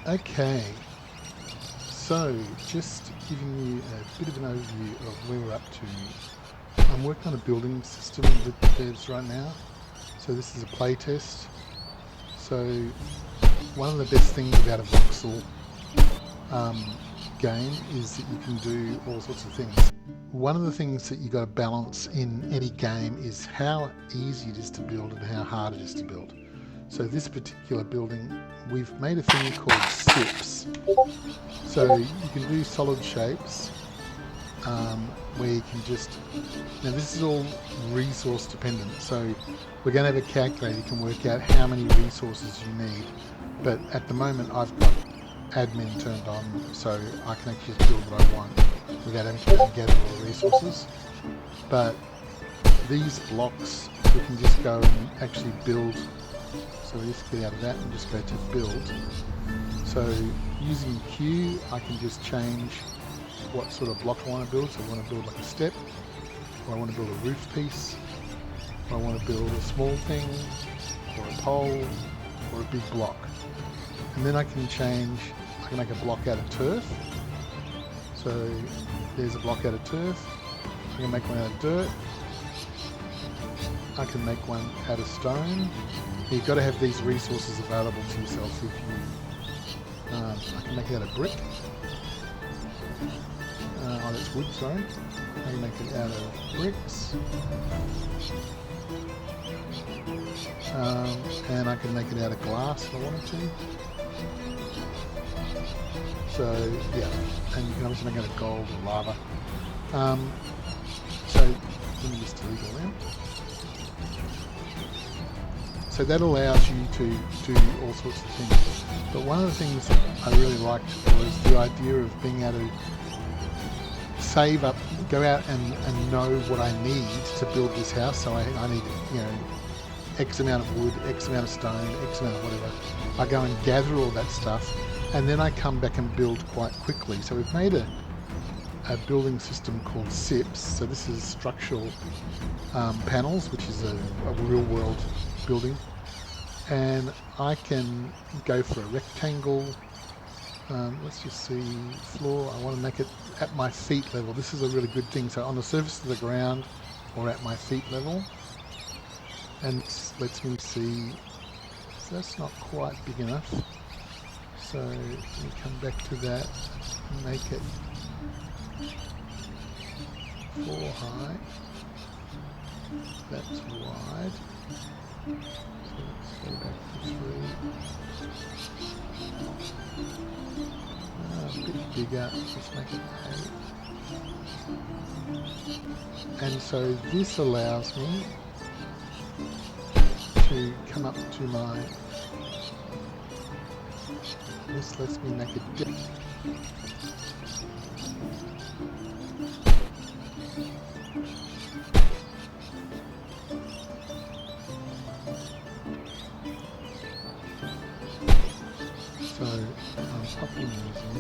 Okay, so just giving you a bit of an overview of where we're up to. I'm working on a building system with the devs right now. So this is a play test. So one of the best things about a voxel game is that you can do all sorts of things. One of the things that you got to balance in any game is how easy it is to build and how hard it is to build. So this particular building, we've made a thing called SIPs. So you can do solid shapes where you can just, now this is all resource dependent. So we're going to have a calculator you can work out how many resources you need. But at the moment I've got admin turned on, so I can actually just build what I want without having to gather all the resources. But these blocks we can just go and actually build. So we just get out of that and just go to build. So using Q, I can just change what sort of block I want to build. So I want to build like a step, or I want to build a roof piece, or I want to build a small thing, or a pole, or a big block. And then I can change, I can make a block out of turf. So there's a block out of turf. I can make one out of dirt. I can make one out of stone. You've got to have these resources available to yourself. If you, I can make it out of brick. Oh, that's wood, sorry. I can make it out of bricks. And I can make it out of glass if I wanted to. So, yeah, and you can obviously make it out of gold or lava. So, let me just delete all them. So that allows you to do all sorts of things. But one of the things that I really liked was the idea of being able to save up, go out and know what I need to build this house. So I need, X amount of wood, X amount of stone, X amount of whatever. I go and gather all that stuff, and then I come back and build quite quickly. So we've made a building system called SIPs. So this is structural panels, which is a real world building, and I can go for a rectangle. Let's just see, floor, I want to make it at my feet level. This is a really good thing. So on the surface of the ground or at my feet level, and it lets me see. So that's not quite big enough. So we come back to that and make it 4 high. That's wide. So let's go back to 3. A bit bigger. Let's make it 8. And so this allows me to come up to my. This lets me make a dip. So I'm popping these in,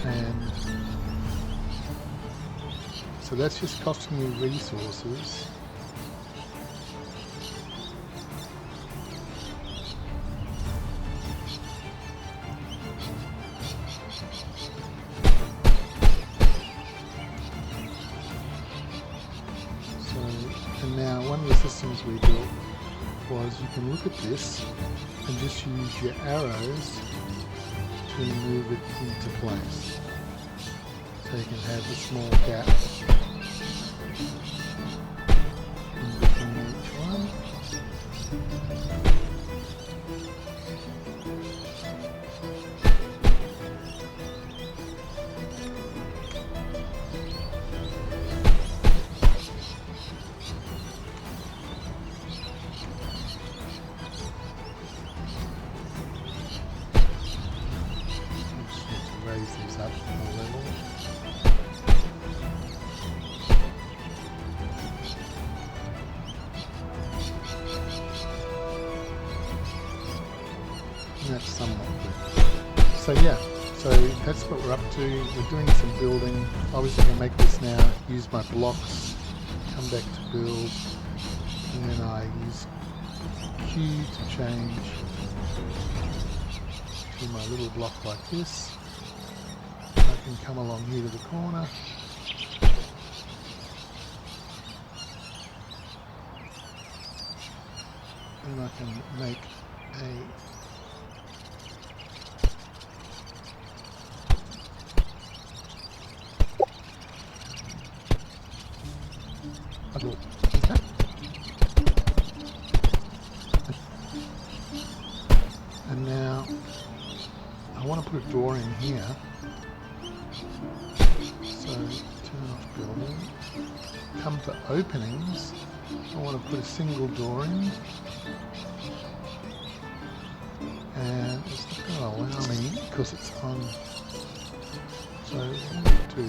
and so that's just costing me resources. And now one of the systems we built was you can look at this and just use your arrows to move it into place. So you can have the small gaps in between each one. Raise these up a level. And that's somewhat good. So yeah, so that's what we're up to. We're doing some building. Obviously I can make this now, use my blocks, come back to build, and then I use Q to change do my little block like this. I can come along here to the corner. And I can make a door. Okay. And now I want to put a door in here. So turn off building. Come to openings. I want to put a single door in. And it's not going to allow me because it's on. So what I'm going to do,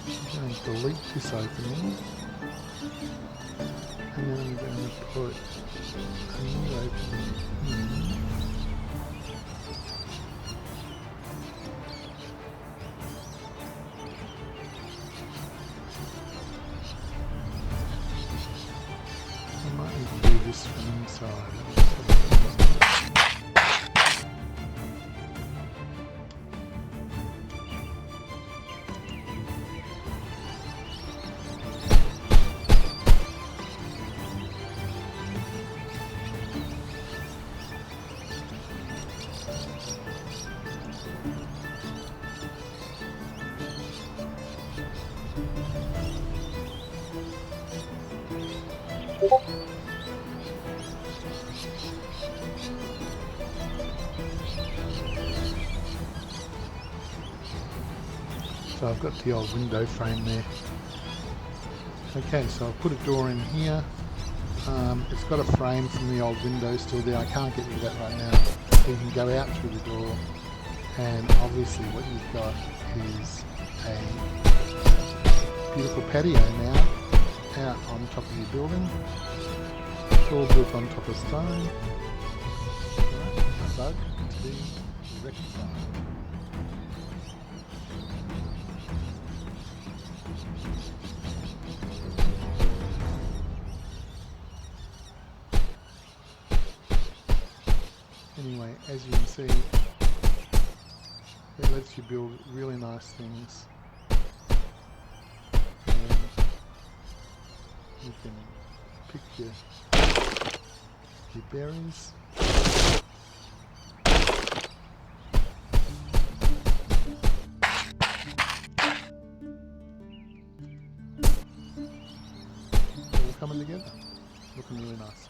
I'm going to delete this opening, and then I'm going to put a new opening in. I might need to do this from inside. So I've got the old window frame there. Okay, so I've put a door in here. It's got a frame from the old window still there. I can't get rid of that right now. So you can go out through the door, and obviously what you've got is a beautiful patio now out on top of your building. It's all built on top of stone. A bug to be rectified. Anyway, as you can see, it lets you build really nice things. And you can pick your berries. All coming together, looking really nice.